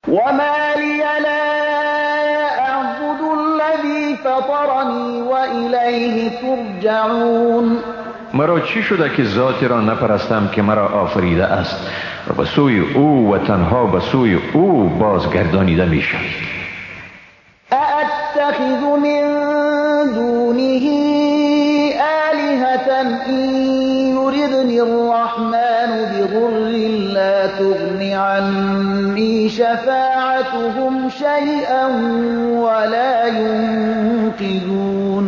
وما لي لا أعبد الذي فطرني وإليه ترجعون. مرا چی شده که ذاتی را نپرستم که مرا آفریده است و به سوی او و تنها به سوی او بازگردانیده می شود. أأتخذ من دونه آلهة إن يردني الرحمن بضر لا تغن عني شفاعتهم شيئا ولا ينقذون.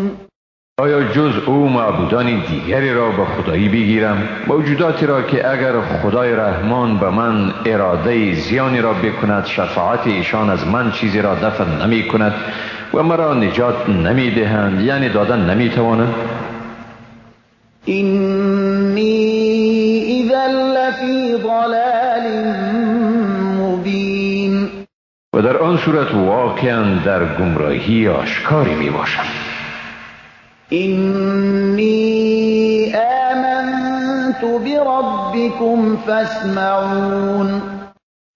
آیا جز او معبودان دیگری را به خدایی بگیرم؟ موجوداتی را که اگر خدای رحمان به من اراده زیانی را بکند شفاعت ایشان از من چیزی را دفع نمی کند و مرا نجات نمی دهند، یعنی دادن نمی توانند. اینی اذا لفی ضلال مبین. و در آن صورت واقعا در گمراهی آشکاری می باشم. اینی آمنت بربکم فاسمعون.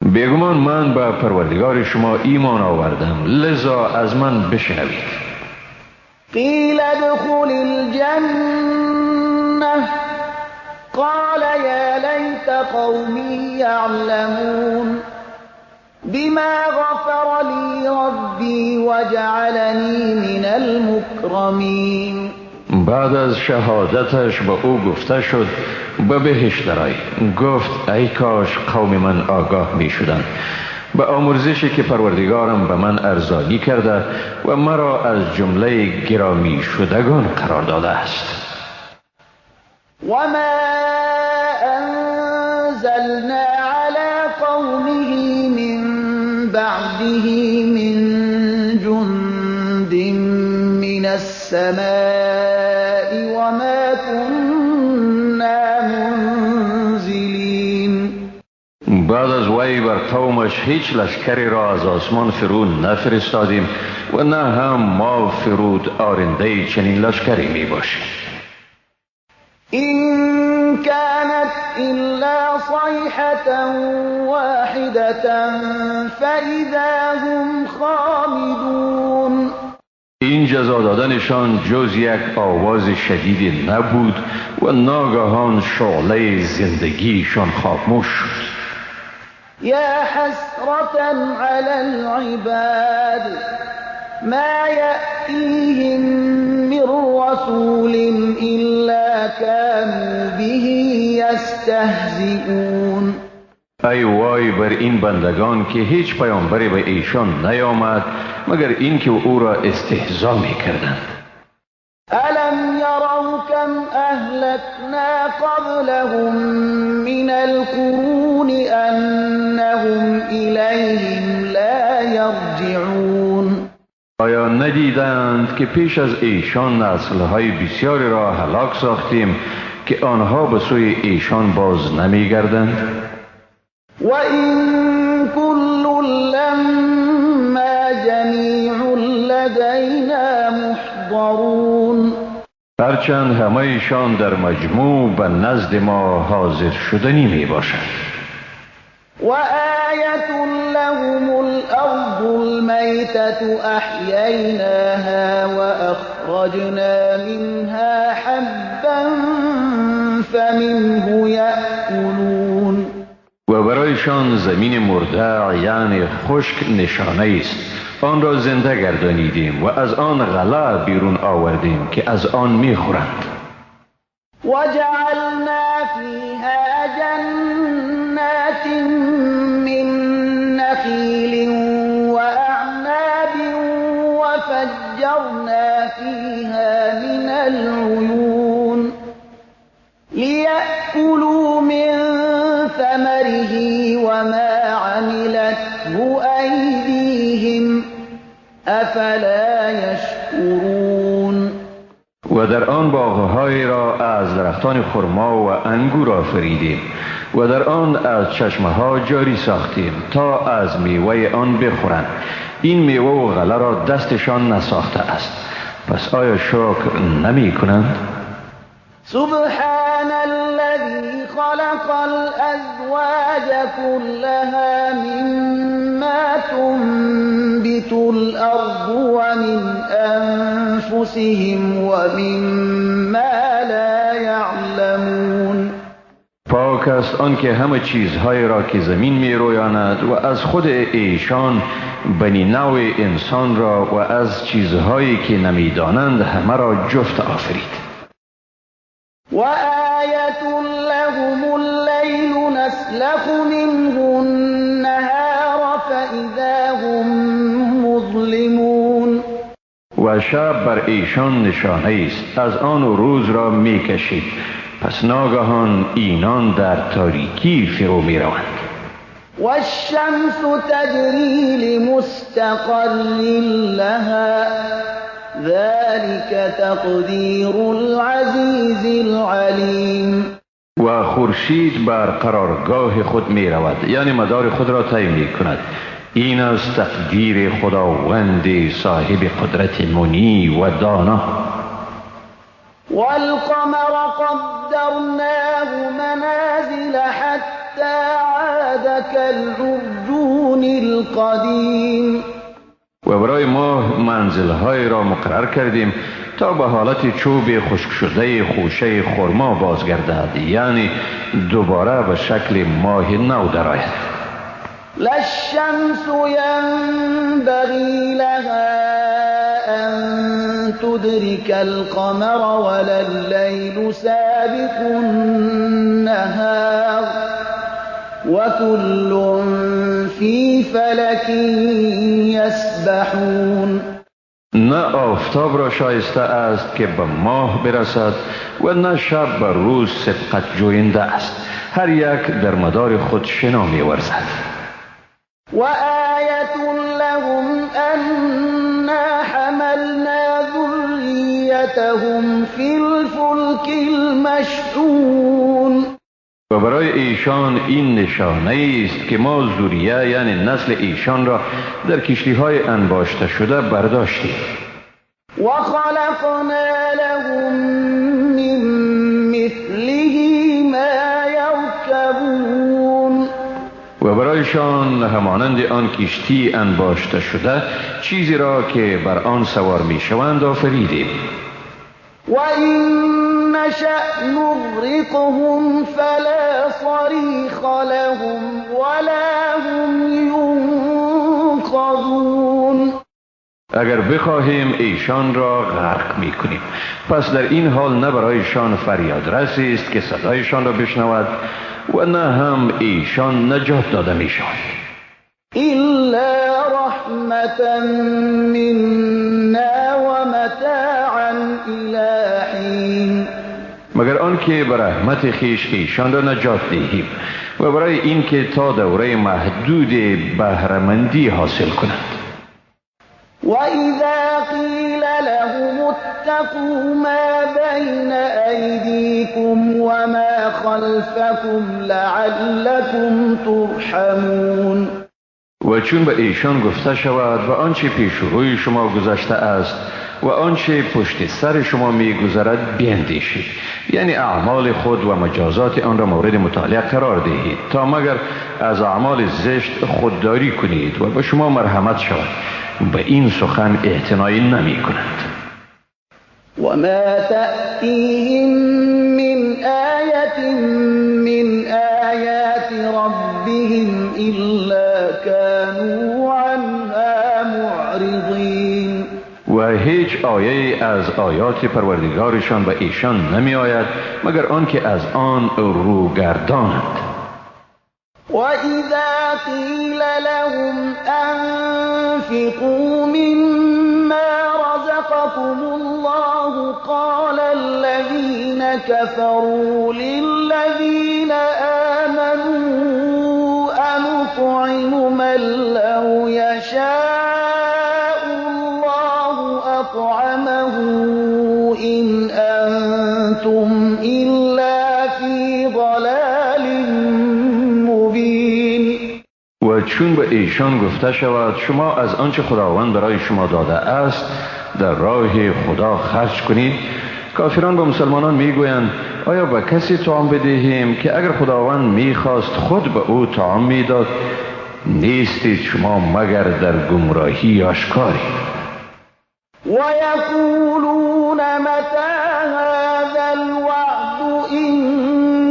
بیگمان من به پروردگار شما ایمان آوردم، لذا از من بشنوید. قیل ادخل الجنة قال یا لیت قومی یعلمون بما غفر لی ربی وجعلنی من المکرمین. بعد از شهادتش به او گفته شد به بهشت درآی. گفت ای کاش قوم من آگاه می شدند به آمرزشی که پروردگارم به من ارزانی کرده و مرا از جمله گرامی شدگان قرار داده است. وما انزلنا على قومه من بعده من جند من السماء وما كنا منزلین. بعد از وی بر قومش هیچ لشکری را از آسمان فرود نفرستادیم و نه هم ما فرود آرنده چنین لشکری می باشیم. إن كانت إلا صيحة واحدة فإذا هم خامدون. این جزا دادنشان جز یک آواز شدید نبود و ناگهان شعله زندگیشان خاموش شد. يا حسرة على العباد ما يأتيهم من رسول إلا كانوا به يستهزئون. ای وای بر این بندگان که هیچ پیامبری به ایشان نیامد مگر اینکه او را استهزا می‌کردند. ألم يروا كم أهلكنا قبلهم من القرون أنهم إليهم لا يرجعون. آیا ندیدند که پیش از ایشان نسل‌های بسیاری را هلاک ساختیم که آنها به سوی ایشان باز نمی‌گردند؟ وَإِن كُلٌّ لَّمَّا جَمِيعٌ لَّدَيْنَا مُحْضَرُونَ. هرچند همه ایشان در مجموع به نزد ما حاضر شدنی می باشند. وآية لهم الأرض الميتة أحييناها وأخرجنا منها حبا فمنه يأكلون. و برایشان زمین مرده یعنی خشک نشانه است. آن را زنده گردانیدیم و از آن غله بیرون آوردیم که از آن میخورند. وجعلنا فيها جنات من نخيل وأعناب وفجرنا فيها من العيون ليأكلوا من ثمره وما عملته أيديهم أفلا يشكرون. و در آن باغ‌هایی را از درختان خرما و انگور آفریدیم و در آن از چشمه‌ها جاری ساختیم تا از میوه آن بخورند. این میوه و غله را دستشان نساخته است، پس آیا شکر نمی کنند؟ سبحان الذي خلق الأزواج كلها مما أنفسهم ومما لا يعلمون. پاک است آنکه همه چیزهای را که زمین می رویاند و از خود ایشان بنی نوع انسان را و از چیزهایی که نمیدانند همه را جفت آفرید. وآية لهم الليل نسلخ منه النهار فإذا هم مظلمون. و شب بر ایشان نشانه است، از آن روز را می کشید، پس ناگهان اینان در تاریکی فرو می روند. والشمس تجري لمستقر لها ذلك تقدير العزيز العليم. و خورشید بر قرارگاه خود می رود، یعنی مدار خود را طی می کند. این از تقدیر خداوند صاحب قدرت منی و دانا. والقمر قدرناه منازل حتى عاد كالعرجون القديم. و برای ماه منزل‌های را مقرر کردیم تا به حالت چوب خشک شده خوشه خرما بازگردد، یعنی دوباره به شکل ماه نو درآید. لا الشمس ينبغي لها أن تدرك القمر ولا الليل سابق النهار وكل في فلك يسبحون. نه آفتاب را شایسته است که به ماه برسد و نه شب بر روز سبقت جوینده است، هر یک در مدار خود شنا می ورزد. وآية لهم أنا حملنا ذريتهم في الفلك المشحون. و برای ایشان این نشانه است که ما ذریه یعنی نسل ایشان را در کشتی‌های انباشته شده برداشتیم. وخلقنا لهم من مثله ما يركبون. و برایشان همانند آن کشتی انباشته شده چیزی را که بر آن سوار می شوند آفریدیم. وَإِن نَّشَأْ نُغْرِقْهُمْ فَلَا صَرِيخَ لَهُمْ وَلَا هُمْ يُنقَذُونَ. اگر بخواهیم ایشان را غرق می کنیم، پس در این حال نه برایشان فریادرسی است که صدایشان را بشنود و نه هم ایشان نجات داده می شوند. إِلَّا رَحْمَةً مِنَّا وَمَتَاعًا إِلَىٰ حِینٍ. مگر آنکه به رحمت خویش ایشان را نجات دهیم و برای اینکه تا دوره محدود بهره‌مندی حاصل کنند. وَإِذَا قِيلَ لَهُمُ اتَّقُوا مَا بَيْنَ أَيْدِيكُمْ وَمَا خَلْفَكُمْ لَعَلَّكُمْ تُرْحَمُونَ. و چون به ایشان گفته شود و آنچه پیش روی شما گذشته است و آنچه پشت سر شما می گذرد بیندیشید، یعنی اعمال خود و مجازات آن را مورد مطالعه قرار دهید تا مگر از اعمال زشت خودداری کنید و به شما مرحمت شود. به این سخن اعتنایی نمی کنند. وما تأتيهم من آية من آيات ربهم إلا كانوا عنها معرضين. و هیچ آیه از آیات پروردگارشان به ایشان نمی آید مگر آنکه از آن روگردانند. وَإِذَا قِيلَ لَهُمْ أَنفِقُوا مِمَّا رَزَقَكُمُ اللَّهُ قَالَ الَّذِينَ كَفَرُوا لِلَّذِينَ آمَنُوا أَنُطْعِمُ مَن لَّوْ يَشَاءُ اللَّهُ أَطْعَمَهُ إِنْ أَنتُمْ إِلَّا فِي ضَلَالٍ مبین. و چون به ایشان گفته شود شما از آنچه خداوند برای شما داده است در راه خدا خرج کنید، کافران به مسلمانان میگویند آیا به کسی طعام بدهیم که اگر خداوند میخواست خود به او طعام میداد؟ نیستید شما مگر در گمراهی آشکاری. و یقولون متى هذا الوعد إن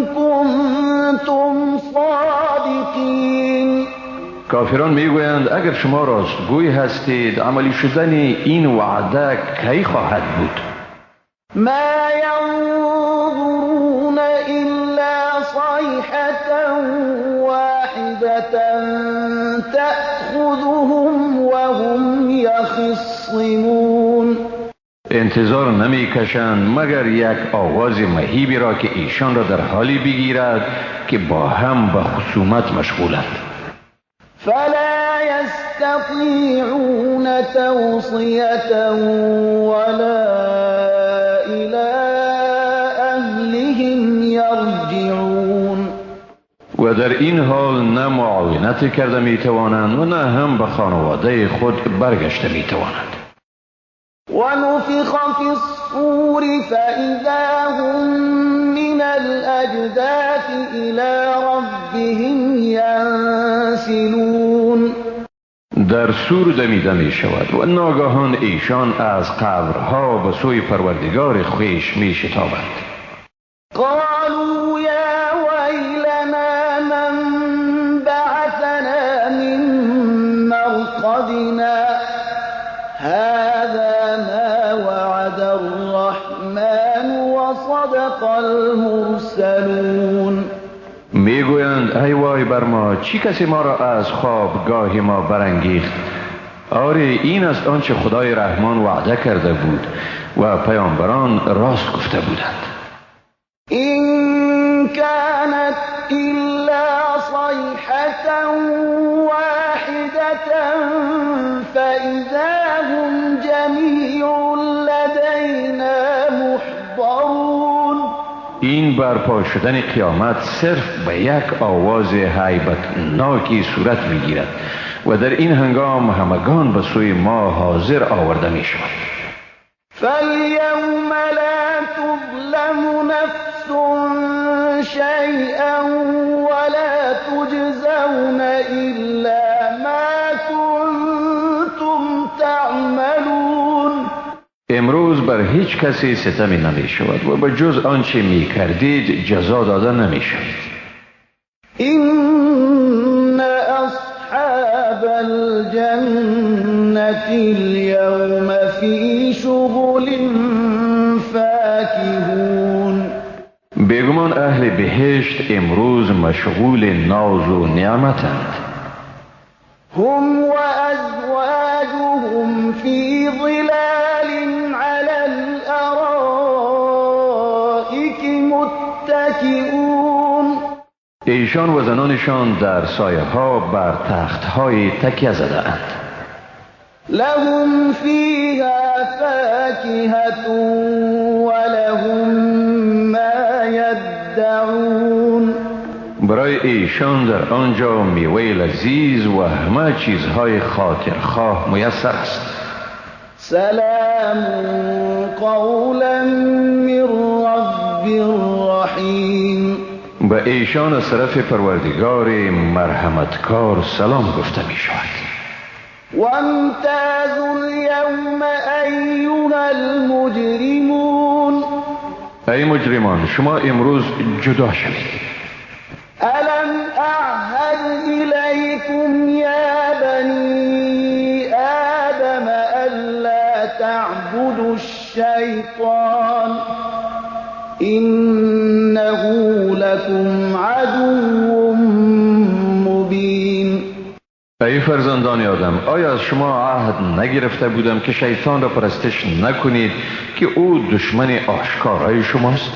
كنتم صادقين. کافران میگویند اگر شما راستگوی هستید عملی شدن این وعده کی خواهد بود؟ ما ينظرون إلا صيحة واحدة تأخذهم وهم يخصمون. انتظار نمی کشند مگر یک آواز مهیبی را که ایشان را در حالی بگیرد که با هم به خصومت مشغولند. فلا يستطيعون توصية ولا إلى أهلهم يرجعون. و در این حال نه معاونت کرده می توانند و نه هم به خانواده خود برگشته می توانند. ونفخ في الصور فإذا هم من الأجداث إلى ربهم ينسلون. در سور دمیده می شود و ناگهان ایشان از قبرها به سوی پروردگار خویش می شتابند. قالوا يا ويلنا من بعثنا من مرقدنا هذا ما وعد الرحمن وصدق المرسلون. میگویند ای وای بر ما، چی کسی ما را از خوابگاه ما برانگیخت؟ آری این است آنچه خدای رحمان وعده کرده بود و پیامبران راست گفته بودند. این كانت الا صیحة واحدة فإذا هم جمیع لدینا محضرون. این برپا شدن قیامت صرف به یک آواز هیبتناکی صورت میگیرد و در این هنگام همگان به سوی ما حاضر آورده می شود. فاليوم لا تظلم نفس شيئا ولا تجزون إلا ما كنتم تعملون. امروز بر هیچ کسی ستمی نمی شود و به جز آنچه می کردید جزا داده نمی شود. إن أصحاب الجنة اليوم في شغل فاكهون. بیگمان اهل بهشت امروز مشغول ناز و نعمتند. هم وأزواجهم في ظلال على الأرائك متكئون. ایشان و زنانشان در سایه ها بر تخت های تکیه زده اند. لهم فيها فاكهة ولهم ما يدعون. برای ایشان در آنجا میوه لذیذ و همه چیزهای خاطرخواه میسر است. سلام قولا من رب رحیم. به ایشان از طرف پروردگار مرحمتکار سلام گفته می شود. وامتازوا اليوم أيها المجرمون. ای مجرمان شما امروز جدا شوید. ألم أعهد إليكم يا بني آدم ألا تعبدوا الشيطان إنه لكم عدو مبين. ای فرزندان آدم آیا از شما عهد نگرفته بودم که شیطان را پرستش نکنید که او دشمن آشکارای شماست؟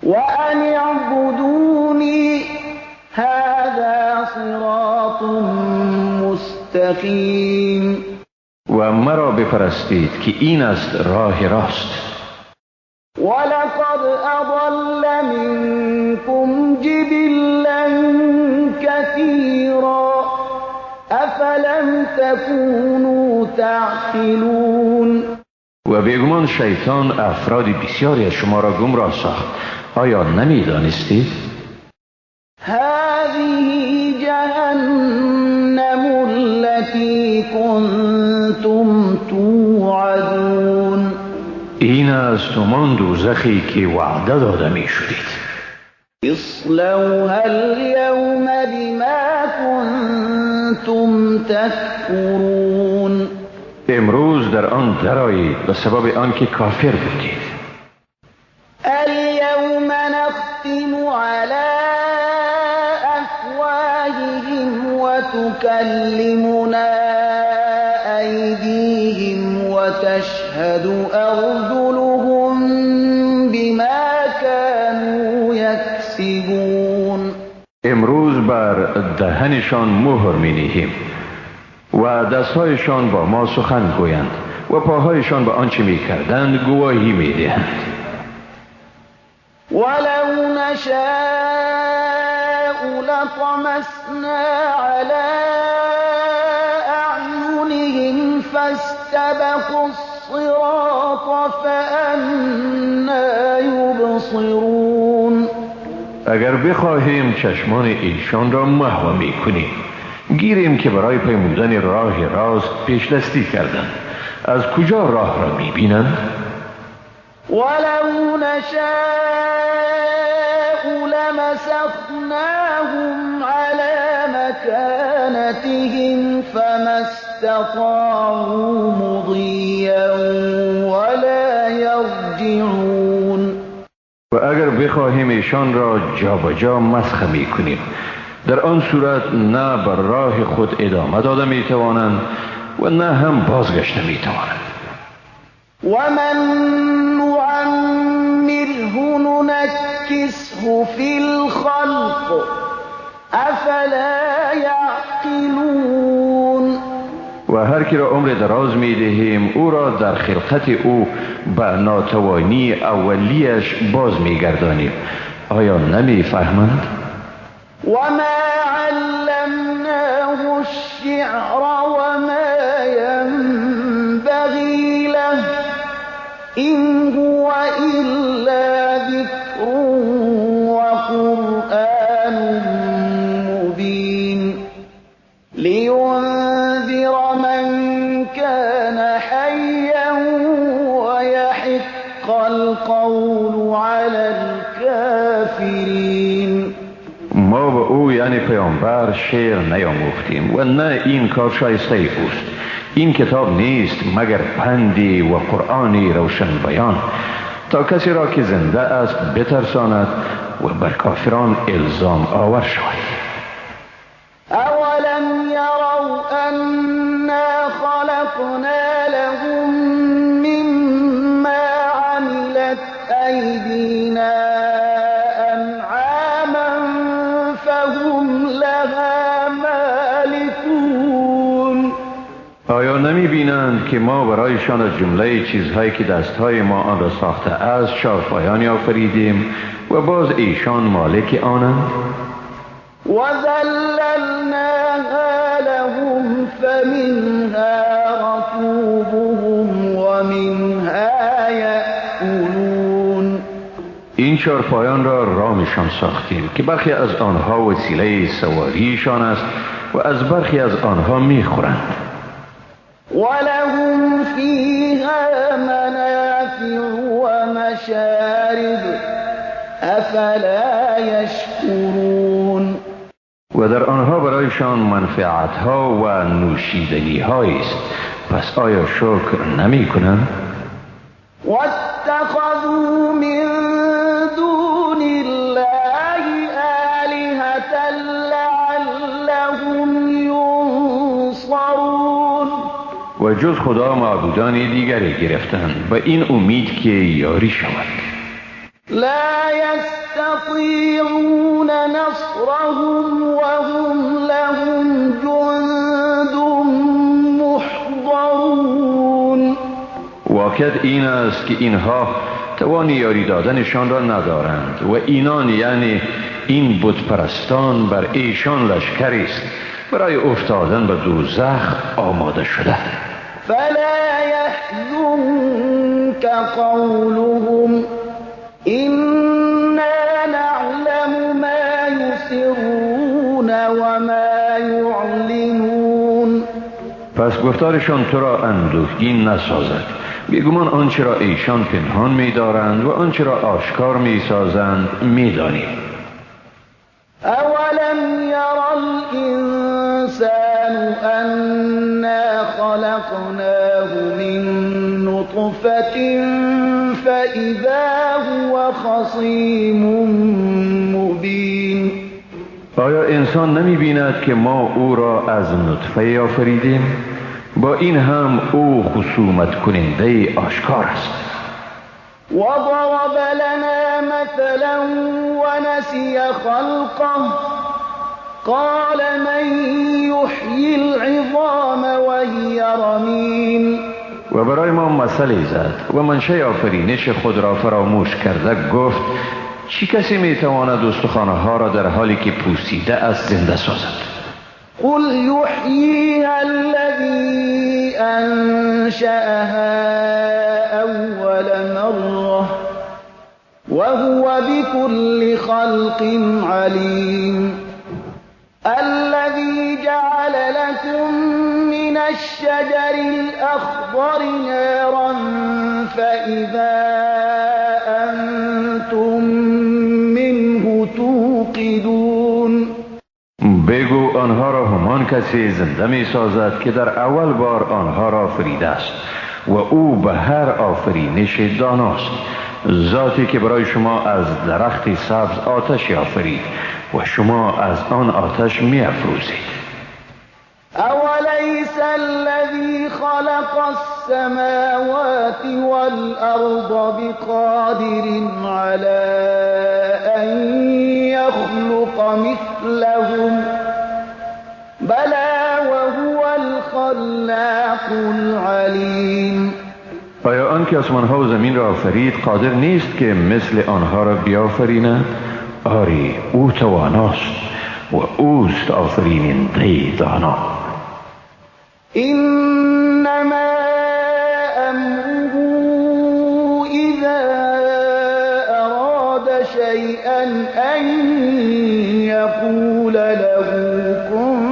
وأن اعبدوني هذا صراط مستقیم. و مرا بپرستید که این است راه راست. ولقد أضل منكم جبلا كثيرا أفلم تكونوا تعقلون. و بیگمان شیطان افراد بسیاری از شما را گمراه ساخت. آیا نمی دانستید؟ هذه جهنم التي كنتم توعدون. همان دوزخی که وعده داده می شدید. اصلوها اليوم بما كنتم تكفرون. امروز در آن درآیید به سبب آنکه کافر بودید. اليوم نختم على أفواههم وتكلمنا أيديهم وتشهد أرجلهم بما كانوا يكسبون. امروز بر دهنشان مهر می نهیم و دستهایشان با ما سخن گویند و پاهایشان به آنچه می کردند گواهی می دهند. ولو نشاء لطمسنا على أعينهم فاستبقوا الصراط فأنى يبصرون. اگر بخواهیم چشمان ایشان را محو می کنیم، گیریم که برای پیمودن راه راست پیش دستی کردند، از کجا راه را می بینند؟ ولو نشاء لمسخناهم على مكانتهم فما استطاعوا مضيا ولا يرجعون. و اگر بخواهیم ایشان را جا به جا مسخ می کنیم، در آن صورت نه بر راه خود ادامه داده می توانند و نه هم بازگشته می توانند. ومن نعمره ننكسه في الخلق افلا يعقلون. و هر کی را عمر دراز می دهیم او را در خلقت او به ناتوانی اولیش باز می گردانیم، آیا نمی فهمند؟ وما علمناه الشعر وما ينبغي له إن هو إلا ذكر وقرآن مبين لينذر من كان حيا ويحق القول على الكافرين. ما به او یعنی پیامبر شعر نیاموختیم و نه این کار شایسته اوست. این کتاب نیست مگر پندی و قرآنی روشن بیان تا کسی را که زنده است بترساند و بر کافران الزام آور شود. اولم یروا انا خلقنا لهم مما عملت ایدینا انعاما فهم لها مالکون. آیا نمی بینند که ما برایشان از جمله چیزهایی که دستهای ما آن را ساخته از چارپایانی آفریدیم و باز ایشان مالک آنند؟ وذللناها لهم فمنها ركوبهم ومنها یأکلون. این چارپایان را رامشان ساختیم که برخی از آنها وسیله سواریشان است و از برخی از آنها میخورند. ولهم فيها منافع ومشارب افلا يشكرون. و در آنها برایشان منفعت ها و نوشیدنی است، پس آیا شکر نمی کنند؟ واتخذوا من دون الله آلهة لعلهم ينصرون. و جز خدا معبودان دیگری گرفتند به این امید که یاری شود. لا يستطيعون نصرهم وهم لهم جند محضرون. واقعیت این است که اینها توان یاری دادنشان را ندارند و اینان یعنی این بت پرستان بر ایشان لشکری است برای افتادن به دوزخ آماده شده. فلا يحزنك قولهم إنا نعلم ما يسرون وما يعلنون. پس گفتارشان تو را اندوهگین نسازد، بیگمان آنچه را ایشان پنهان می دارند و آنچه را آشکار می سازند می دانیم. أولم ير الإنسان أنا خلقناه من نطفة فإذا هو خصيم مبين. آیا انسان نمی بیند که ما او را از نطفه آفریدیم؟ با این هم او خصومت کننده آشکار است. وضرب لنا مثلا ونسي خلقه قال من يحيي العظام وهي رميم. و برای ما مثلی زد و منشأ آفرینش خود را فراموش کرده گفت چی کسی میتواند استخوان‌ها را در حالی که پوسیده است زنده سازد؟ قل يحييها الذي أنشأها أول مرة وهو بكل خلق عليم. الذي جعل لكم من الشجر الأخضر نارا فإذا أنتم منه توقدون. بگو آنها را همان کسی زنده می سازد که در اول بار آنها را آفریده است و او به هر آفرینش داناست. ذاتی که برای شما از درخت سبز آتشی آفرید و شما از آن آتش می افروزید. أوليس الذي خلق السماوات والأرض بقادر على أن يخلق مثلهم بلى وهو الخلاق العليم. آیا آن که آسمان‌ها و زمین را آفرید قادر نیست که مثل آنها را بیافریند؟ آری او تواناست و اوست آفریننده دانا. إنما أمره إذا أراد شيئا أن يقول له كن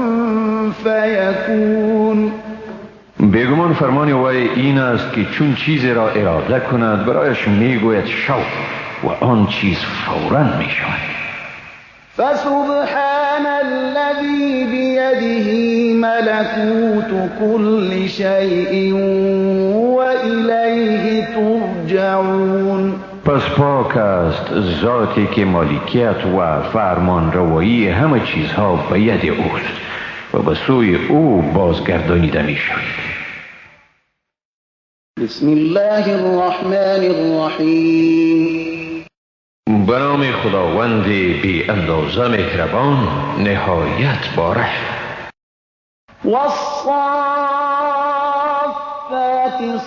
فيكون. بیگمان فرمان وی این است که چون چیزی را اراده کند برایش میگوید شو و آن چیز فوراً می شود. فسبحان الذي بيده ملكوت كل شيء وإليه ترجعون. پس پاک است ذاتی که مالکیت و فرمان روایی همه چیزها به ید اوست و به سوی او بازگردانیده می شود. بسم الله الرحمن الرحیم. به نام خداوند بی اندازه مهربان نهایت باره. والصافات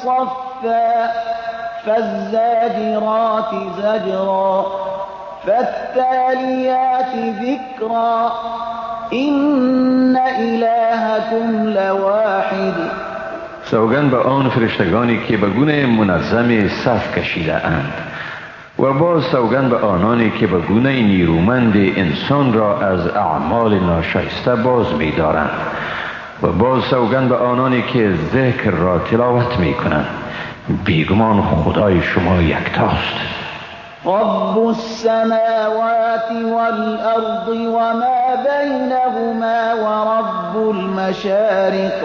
صفا فالزاجرات زجرا فالتاليات ذكرا إن إلهكم لواحد. سوگند به آن فرشتگانی که به گونه منظم صف کشیده اند و باز سوگند به آنانی که به گونه نیرومند انسان را از اعمال ناشایسته باز می دارند و باز سوگند به آنانی که ذکر را تلاوت می کنند. بیگمان خدای شما یکتاست. رب السماوات والأرض وما بينهما ورب المشارق.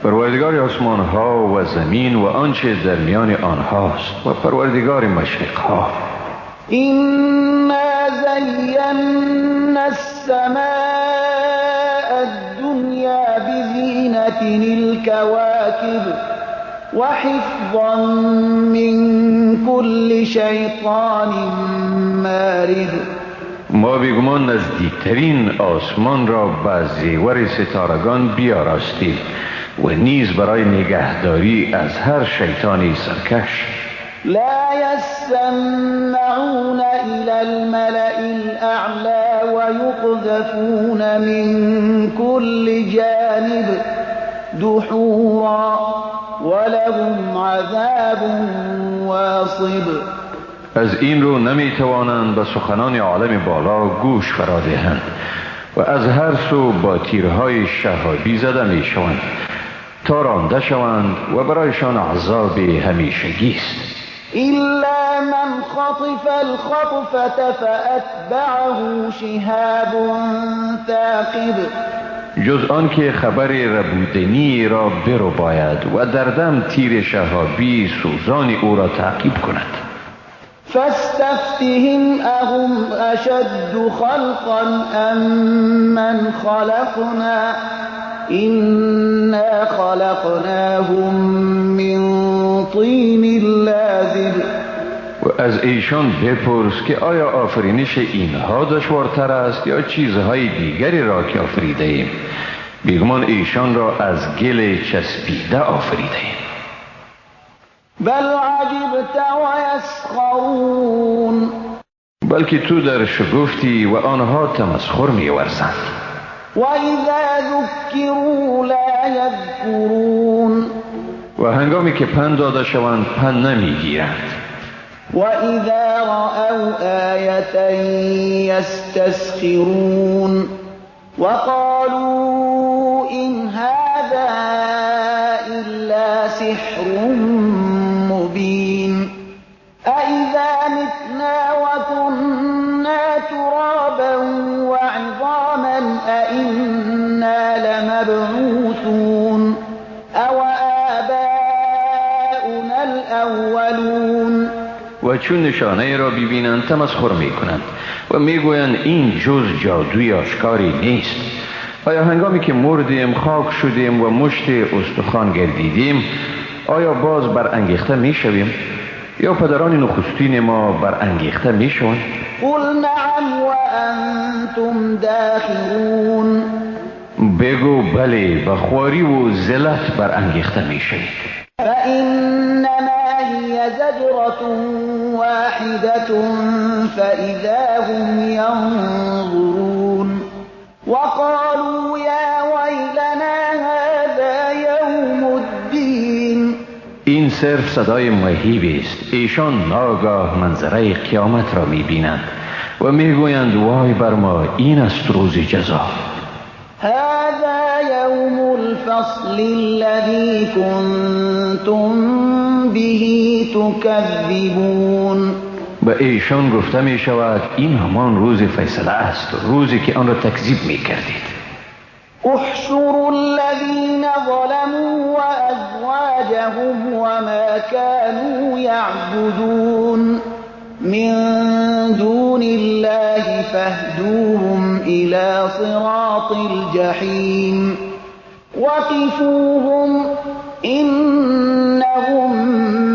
پروردگار آسمان ها و زمین و آنچه در میان آنهاست و پروردگار مشرق ها. إنا زينا السماء الدنيا بزينة الكواكب وحفظا من كل شيطان مارد. ما بیگمان نزدیکترین آسمان را به زیور ستارگان بیاراستیم و نیز برای نگهداری از هر شیطانی سرکش. لا يسمعون إلى الملأ الأعلى ويقذفون من كل جانب دحورا ولهم عذاب واصب. از این رو نمی توانند به سخنان عالم بالا گوش فرا دهند و از هر سو با تیرهای شهابی زده می شوند تا رانده شوند و برایشان عذاب همیشگی است. إلا من خطف الخطفة فأتبعه شهاب ثاقب جز آن که خبر ربودنی را برو باید و در دم تیر شهابی سوزان او را تعقیب کند. فاستفتهم أهم أشد خلقا أم من خلقنا إنا خلقناهم من طين لازب. و از ایشان بپرس که آیا آفرینش اینها دشوارتر است یا چیزهای دیگری را که آفریده ایم؟ بیگمان ایشان را از گل چسبیده آفریده ایم. بل عجبت ويسخرون بلکه تو در شگفتی و آنها تمسخر می‌ورزند. وإذا ذكروا لا يذكرون و هنگامی که پند داده شوند پند نمیگیرند. وإذا رأوا آية يستسخرون وقالوا إن هذا إلا سحر مبين أإذا متنا وكنا ترابا وعظاما أإنا لمبعوثون أو آباؤنا الأولون. و چون نشانه را ببینند تمسخر میکنند و میگویند این جز جادوی آشکاری نیست. آیا هنگامی که مردیم خاک شدیم و مشت استخوان گردیدیم آیا باز برانگیخته میشویم یا پدران نخستین ما برانگیخته میشوند؟ قل نعم وأنتم داخرون. بگو بله، به خواری و ذلت برانگیخته میشوید. فإنما هي زجرة واحدة فإذا هم ينظرون وقالوا يا ويلنا هذا يوم الدين. این صرف صدای مهیبی است. ایشان ناگاه منظره قیامت را میبینند و میگویند وای بر ما، این است روز جزا. هذا يوم الفصل الذي كنتم به تكذبون. به ایشان گفته می شود این همان روز فیصله است، روزی که آن را تکذیب می کردید. احشروا الذين ظلموا وأزواجهم وما كانوا يعبدون من دون الله فاهدوهم إلى صراط الجحيم وقفوهم إنهم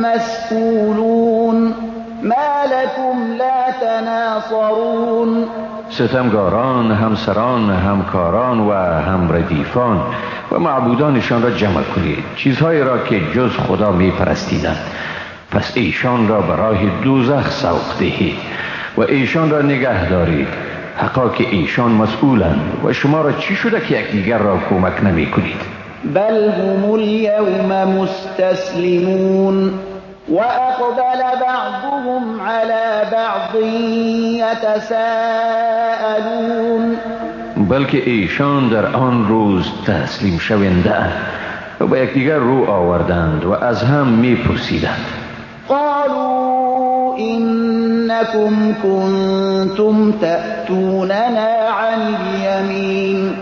مسئولون ما لكم لا تناصرون. ستمگاران، همسران، همکاران و همردیفان و معبودانشان را جمع کنید، چیزهایی را که جز خدا می پرستیدند. پس ایشان را به راه دوزخ سوق دهید و ایشان را نگه دارید، حقا که ایشان مسئولند. و شما را چی شده که یکدیگر را کمک نمی کنید؟ بل هم اليوم مستسلمون وأقبل بعضهم على بعض يتساءلون. بلکه ایشان در آن روز تسلیم شونده و به یکدیگر رو آوردند و از هم می پرسیدند. قالوا إنكم كنتم تأتوننا عن اليمين.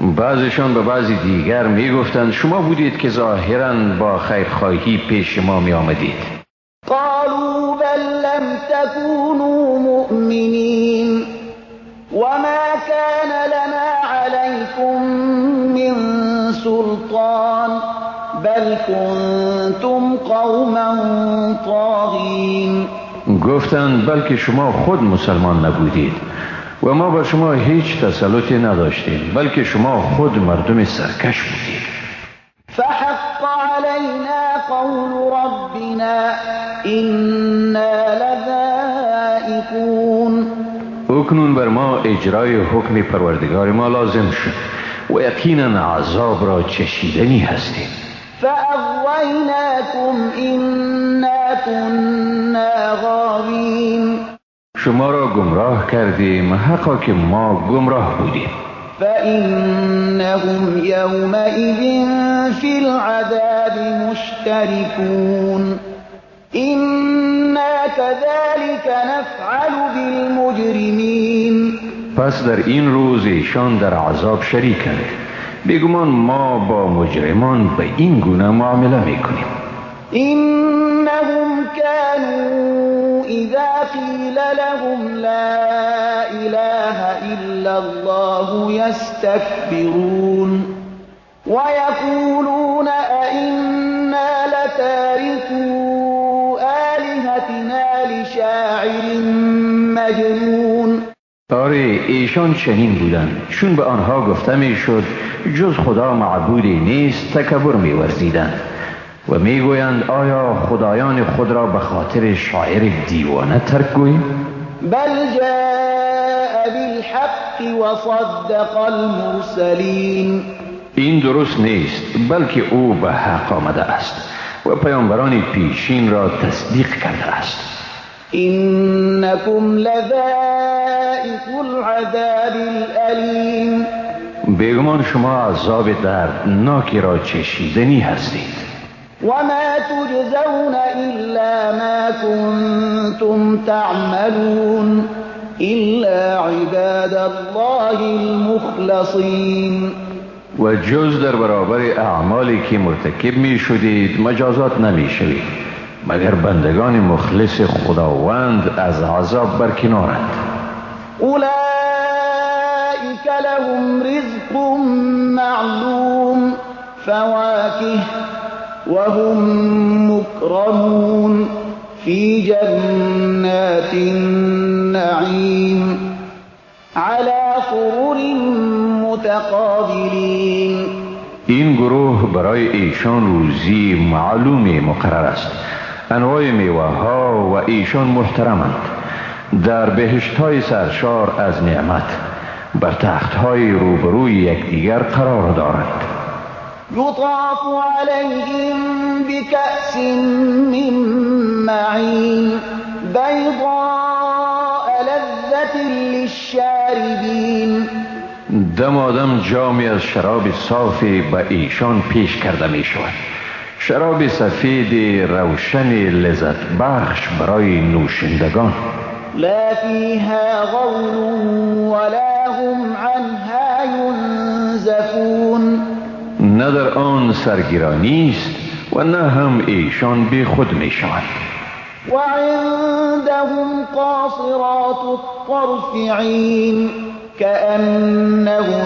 بعضشان به بعض دیگر می گفتند شما بودید که ظاهراً با خیرخواهی پیش ما می آمدید. قالوا بل لم تكونوا مؤمنين وما كان لنا عليكم من سلطان بل كنتم قوما طاغین. گفتند بلکه شما خود مسلمان نبودید و ما با شما هیچ تسلطی نداشتیم، بلکه شما خود مردم سرکش بودید. فحق علينا قول ربنا إنا لذائقون. اکنون بر ما اجرای حکم پروردگار ما لازم شد و یقینا عذاب را چشیدنی هستیم. فأغويناكم إنا كنا غاوين. شما را گمراه کردیم، حقا که ما گمراه بودیم. فإنهم يومئذ في العذاب مشتركون إنا كذلك نفعل بالمجرمين. پس در این روز ایشان در عذاب شریکند. بیگمان ما با مجرمان به این گونه معامله میکنیم. إنهم كانوا إذا قيل لهم لا إله إلا الله يستكبرون ويقولون أئنا لتاركو آلهتنا لشاعر مجنون. آره ایشان چنین بودند. چون به آنها گفته میشد جز خدا معبودی نیست تکبر می‌ورزیدند و میگویند آیا خدایان خود را به خاطر شاعر دیوانه ترک گوییم؟ بل جاء بالحق وصدق المرسلین. این درست نیست، بلکه او به حق آمده است و پیامبران پیشین را تصدیق کرده است. إنكم لذائق العذاب الأليم. بیگمان شما عذاب دردناکی را چشیدنی هستید. وما تجزون إلا ما كنتم تعملون إلا عباد الله المخلصين. و جز در برابر اعمالی که مرتکب می شدید مجازات نمی شوید مگر بندگان مخلص خداوند از عذاب برکنارند. أولئك لهم رزق معلوم فواكه وهم مكرمون في جنات النعيم على سرر متقابلين. این گروه برای ایشان روزی معلومی مقرر است. انواع میوه ها و ایشان محترمند. در بهشت های سرشار از نعمت بر تخت های روبروی یکدیگر قرار دارند. يطاف عليهم بكأس من معين بيضاء لذة للشاربين. دمادم جامی از شراب صافی به ایشان پیش کرده می شود. شراب سفید روشن لذت بخش برای نوشندگان. لا فيها غول ولا هم عنها ينزفون. نه در آن سرگرانی است و نه هم ایشان بی خود می شوند. وعندهم قاصرات الطرف عين كأنهن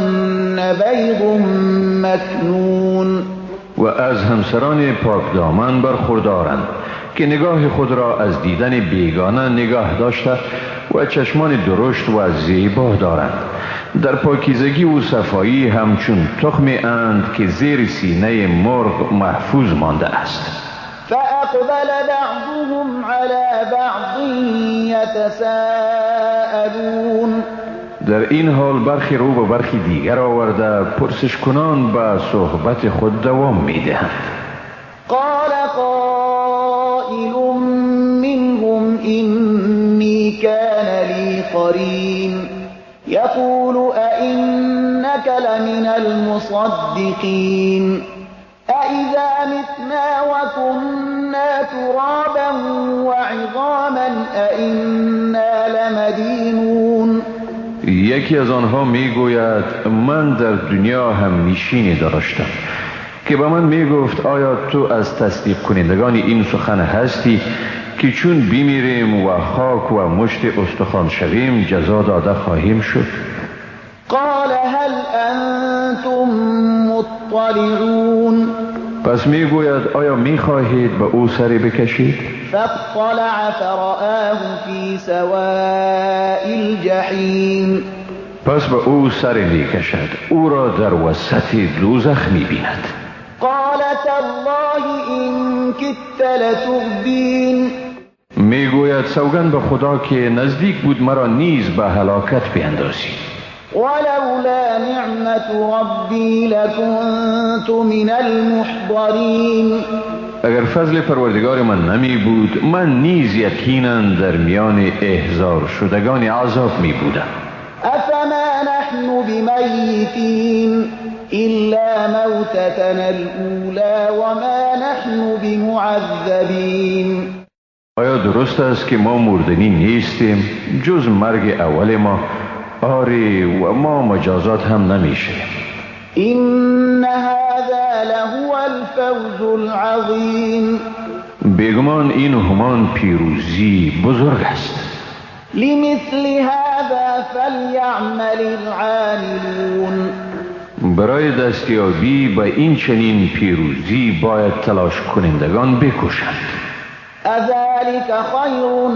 بيض مكنون. و از همسران پاک دامن برخوردارند که نگاه خود را از دیدن بیگانه نگاه داشته و چشمان درشت و زیبا دارند. در پاکیزگی و صفایی همچون تخمی اند که زیر سینه مرغ محفوظ مانده است. فأقبل بعضهم على بعض يتساءلون. در این حال برخی رو به برخی دیگر آورده پرسش کنان به صحبت خود دوام می دهند. قال قائل منهم إني كان لي قرين يقول أئنك لمن المصدقين أإذا متنا وكنا ترابا وعظاما أئنا لمدينون. یکی از آنها می گوید من در دنیا هم نشینی داشتم که به من می گفت آیا تو از تصدیق کنندگان این سخن هستی که چون بمیریم و خاک و مشت استخوان شویم جزا داده خواهیم شد؟ قال هل انتم مطلعون. پس می گوید آیا می خواهید به او سری بکشید؟ فاطلع فرآه في سواء الجحیم. پس به او سری می کشد او را در وسط دوزخ می بیند. قال تالله إن كدت لتردین. می گوید سوگند به خدا که نزدیک بود مرا نیز به هلاکت بیندازی. ولولا نعمت ربی لکنت من المحضرین. اگر فضل پروردگار من نمی بود من نیز یقینا در میان احضار شدگان عذاب می بودم. افما نحن نحن بميتين إلا موتتنا الأولى وما نحن بمعذبين. آیا درست است که ما مردنی نیستیم جز مرگ اول ما؟ آری و ما مجازات هم نمیشه. إن هذا لهو الفوز العظيم. بیگمان این همان پیروزی بزرگ است. لمثل هذا فليعمل العاملون. برای دستیابی به این چنین پیروزی باید تلاش کنندگان بکوشند. أذلك خير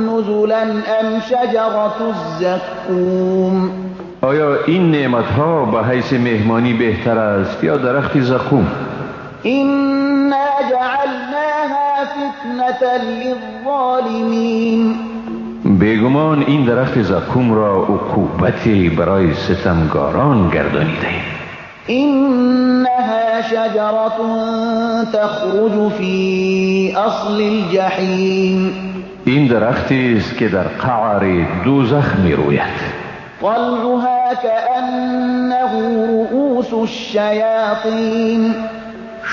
نزلا أم شجرة الزقوم. آیا این نعمتها به حیث مهمانی بهتر است یا درخت زقوم؟ إنا جعلناها فتنة للظالمين. بیگمان این درخت زقوم را عقوبتی برای ستمگاران گردانیده. إنها شجرة تخرج في أصل الجحيم. این درختی است که در قعر دوزخ می روید. طلعها كأنه رؤوس الشياطين.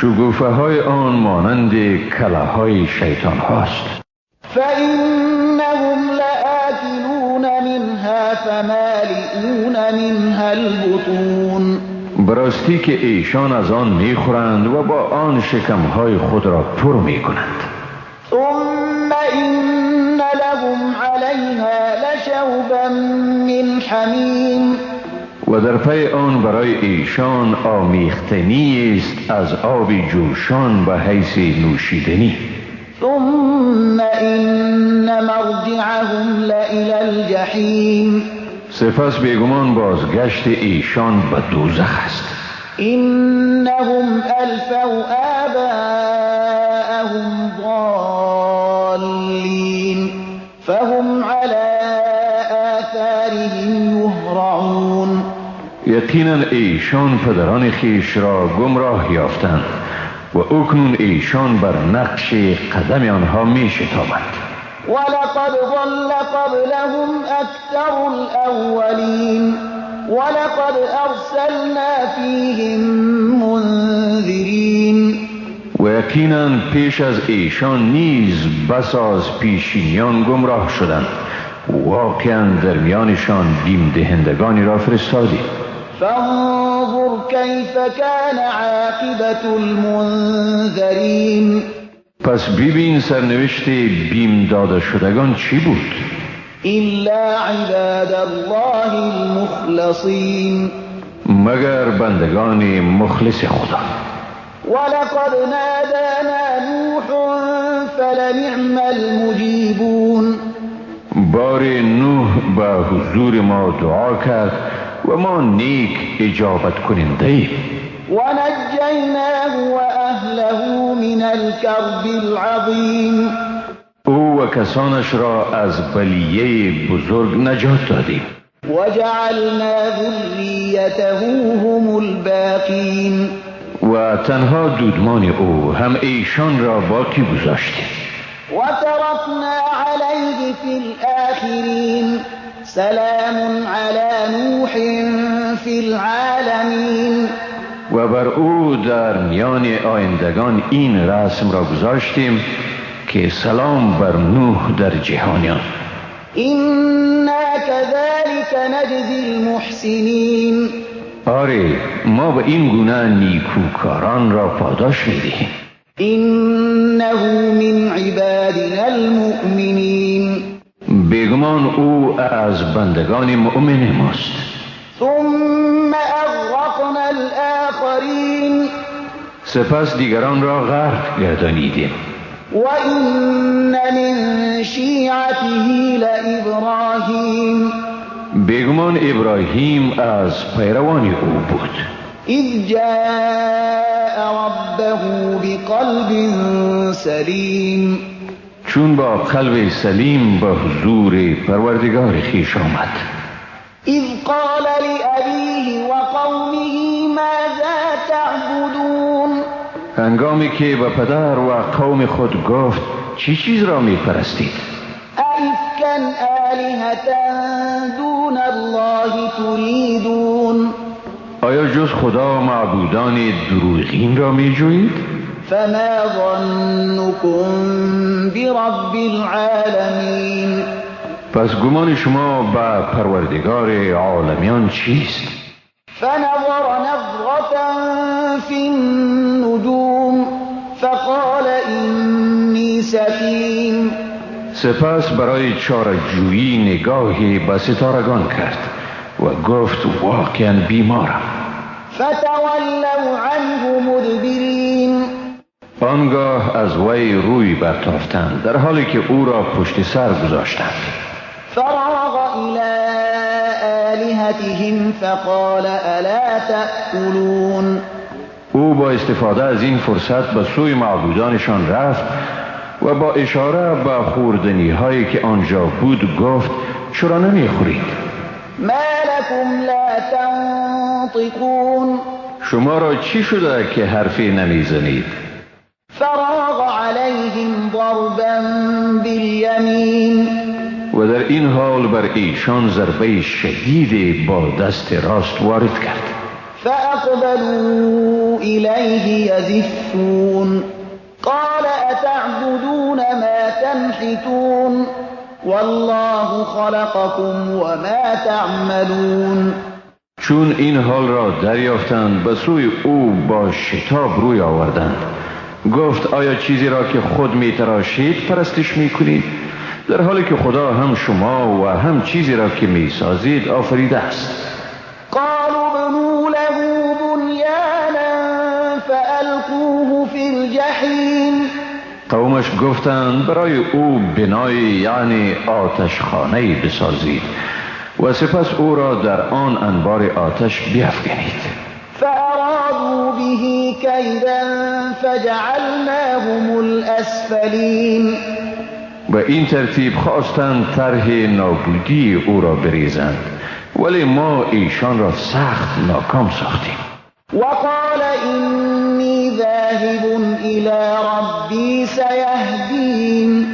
شگوفه های آن مانند کله های شیطان هاست. فإنهم لآكلون منها فمالئون منها البطون. براستی که ایشان از آن میخورند و با آن شکمهای خود را پر میکنند. ثم إن لهم عليها لشوبا من حمیم. و در پی آن برای ایشان آمیختنی است از آب جوشان به حیث نوشیدنی. ثم إن مرجعهم لإلى الجحیم. سپس بیگمان بازگشت ایشان به دوزخ است. إنهم ألفوا آباءهم ضالين فهم على آثارهم يهرعون. یقینا ایشان پدران خیش را گمراه یافتند و اکنون ایشان بر نقش قدم آنها می شتابند. ولقد ضل قبلهم أكثر الأولين ولقد أرسلنا فيهم منذرين. و یقینا پیش از ایشان نیز بس از پیشینیان گمراه شدند. واقعا در میانشان بیم دهندگانی را فرستادیم. فانظر كيف كان عاقبة المنذرين. پس ببین سرنوشت بیم داده شدگان چی بود؟ إلا عباد الله المخلصين. مگر بندگان مخلص خدا. ولقد نادانا نوح فلنعم المجيبون. بار نوح به حضور ما دعا کرد و ما نیک اجابت کننده ایم. ونجيناه وأهله من الكرب العظيم. او و کسانش را از بلیه بزرگ نجات دادیم. وجعلنا ذريته هم الباقين. و تنها دودمان او هم ایشان را باقی گذاشتیم. وتركنا عليه في الآخرين سلام على نوح في العالمين. و بر او در میان آیندگان این رسم را گذاشتیم که سلام بر نوح در جهانیان. إنا كذلك نجزي المحسنين. آره ما به این گونه نیکوکاران را پاداش میدهیم. إنه من عبادنا المؤمنين. بیگمان او از بندگان مؤمن ماست. ثم أغرقنا الآخرين. سپس دیگران را غرق گردانیدیم. وإن من شيعته لإبراهيم. بیگمان ابراهیم از پیروان او بود. إذ جاء ربه بقلب سليم. چون با قلب سلیم به حضور پروردگار خویش آمد. إذ قال لأبيه وقومه ماذا تعبدون. هنگامی که به پدر و قوم خود گفت چی چیز را می پرستید؟ أئفكا آلهة دون الله تريدون آیا جز خدا معبودان دروغین را می جویید؟ فما ظنكم برب العالمین پس گمان شما به پروردگار عالمیان چیست؟ فنظر نظرة في النجوم فقال إني سقيم سپس برای چاره‌جویی نگاهی به ستارگان کرد و گفت واقعا بیمارم. فتولوا عنه مدبرین آنگاه از وی روی برتافتند در حالی که او را پشت سر گذاشتند. فراغ إلى آلهتهم فقال ألا تأكلون او با استفاده از این فرصت به سوی معبودانشان رفت و با اشاره به خوردنی هایی که آنجا بود گفت چرا نمیخورید؟ ما لكم لا تنطقون شما را چی شده که حرفی نمیزنید؟ فراغ عليهم ضربا باليمين و در این حال بر ایشان ضربه شدید با دست راست وارد کرد. فأقبلوا إليه يزفون قال أتعبدون ما تنحتون والله خلقكم وما تعملون چون این حال را دریافتند به سوی او با شتاب روی آوردند. گفت آیا چیزی را که خود می تراشید پرستش می کنید؟ در حالی که خدا هم شما و هم چیزی را که می سازید آفریده است. قالوا بنوا له بنيانا فألقوه في الجحيم قومش گفتند برای او بنای یعنی آتشخانه بسازید و سپس او را در آن انبار آتش بیفکنید. فأرادوا به كيدا فجعلناهم الأسفلين و این ترتیب خواستند طرح نابودی او را بریزند ولی ما ایشان را سخت ناکام ساختیم. وقال إني ذاهب إلى ربي سيهدين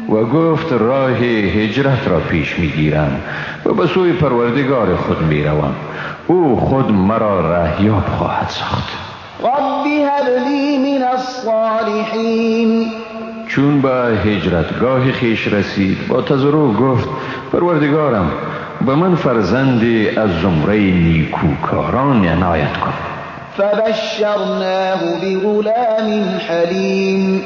و گفت راه هجرت را پیش میگیرم و به سوی پروردگار خود میروم، او خود مرا رهیاب خواهد ساخت. رب هب لي من الصالحين چون به هجرتگاه خیش رسید با تضرع گفت پروردگارم به من فرزندی از زمره نیکوکاران عنایت کن. فبشرناه بغلام حلیم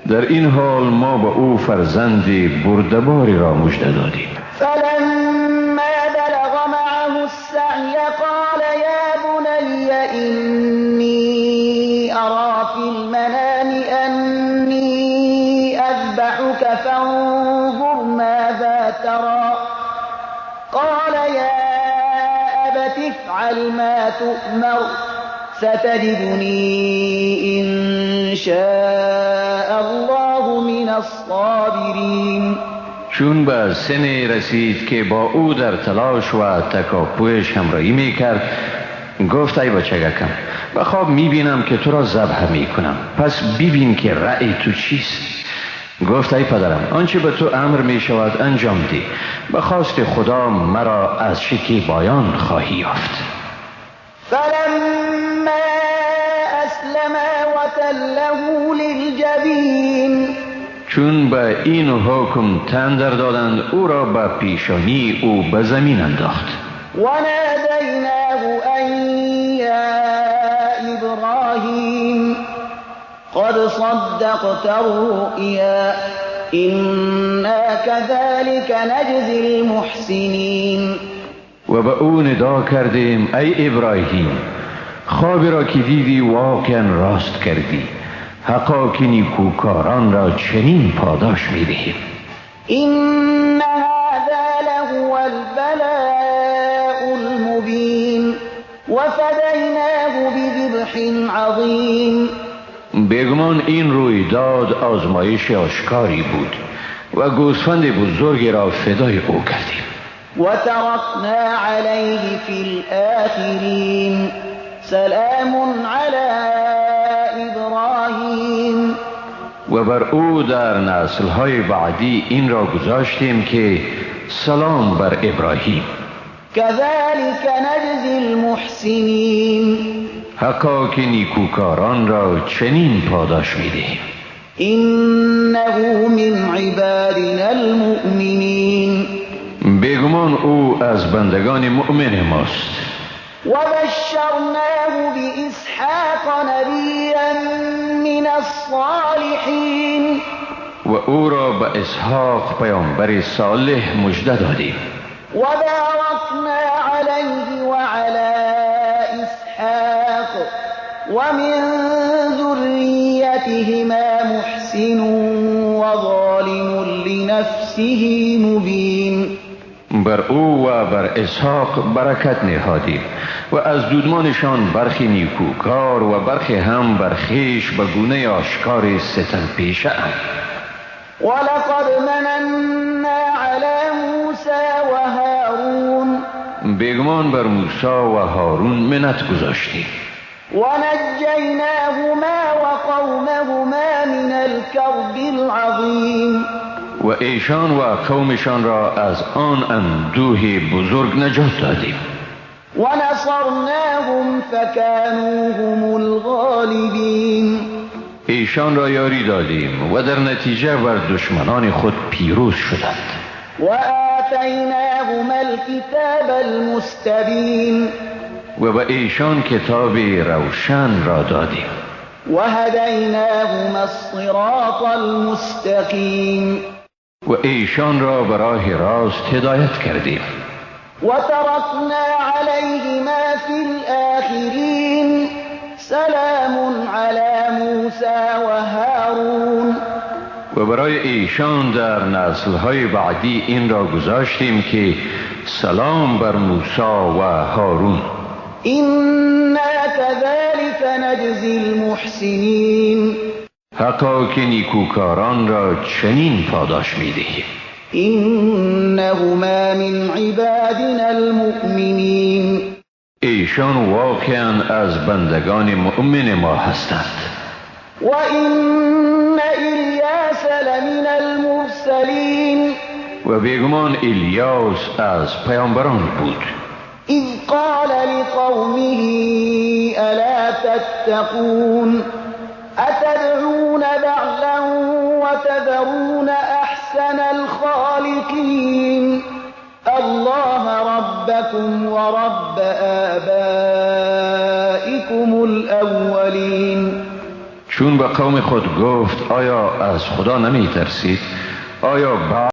در این حال ما به او فرزندی بردباری را مژده دادیم. فلما بلغ معه السعي قال يا بني إني أرى في المنام أني أذبحك فانظر ماذا ترى قال يا أبت افعل ما تؤمر ستجدني إن شاء الله من الصابرين. چون به سن رسید که با او در تلاش و تکاپویش همراهی می کرد گفت ای بچگکم به خواب می بینم که تو را ذبح می کنم، پس ببین که رأی تو چیست. گفت ای پدرم آنچه به تو امر می شود انجام دی، به خواست خدا مرا از شکیبایان خواهی یافت. فلما أسلما وتله للجبين چون به این حکم تن در دادند او را به پیشانی او به زمین انداخت. وناديناه أن يا إبراهيم قد صدقت الرؤيا إنا كذلك نجزي المحسنين. و به او ندا کردیم ای ابراهیم خوابی را که دیدی واقعا راست کردی، حقا که نیکوکاران را چنین پاداش می‌دهیم. إن هذا لهو البلاء المبين وفديناه بذبح عظيم. بیگمان این رویداد آزمایش آشکاری بود و گوسفند بزرگی را فدای او کردیم. وتركنا عليه في الآخرين سلام على إبراهيم. و بر او در نسل‌های بعدی این را گذاشتیم که سلام بر ابراهیم. كذلك نجزي المحسنين. حقا که نیکوکاران را چنین پاداش می‌دهیم. إنه من عبادنا المؤمنين. بیگمان او از بندگان مؤمن ماست. وبشرناه بإسحاق نبيا من الصالحين. و او را به اسحاق پیامبر صالح مژده دادیم. وباركنا عليه وعلى إسحاق ومن ذريتهما محسن وظالم لنفسه مبين. بر او و بر اسحاق برکت نهادیم و از دودمانشان برخی نیکوکار و برخی هم بر خویش به گونه آشکار ستم پیشه اند. ولقد مننا على موسى وهارون. بیگمان بر موسی و هارون منت گذاشتیم. ونجيناهما وقومهما من الكرب العظيم. و ایشان و قومشان را از آن اندوه بزرگ نجات دادیم. ونصرناهم فكانوا هم الغالبين. ایشان را یاری دادیم و در نتیجه بر دشمنان خود پیروز شدند. وآتيناهما الكتاب المستبين. و به ایشان کتاب روشن را دادیم. وهديناهما الصراط المستقيم. و ایشان را به راه راست هدایت کردیم. وتركنا عليهما في الآخرين. سلام على موسى وهارون. و برای ایشان در نسل‌های بعدی این را گذاشتیم که سلام بر موسی و هارون. إنا كذلك نجزي المحسنين. حقا که نیکوکاران را چنین پاداش می‌دهیم. إنهما من عبادنا المؤمنين. ایشان واقعا از بندگان مؤمن ما هستند. وإن إلياس لمن المرسلين. و بیگمان الیاس از پیامبران بود. إذ قال لقومه ألا تتقون أتدعون بعلا وتذرون أحسن الخالقين الله ربكم ورب آبائكم الأولين. چون به قوم خود گفت آیا از خدا نمی ترسید؟ آیا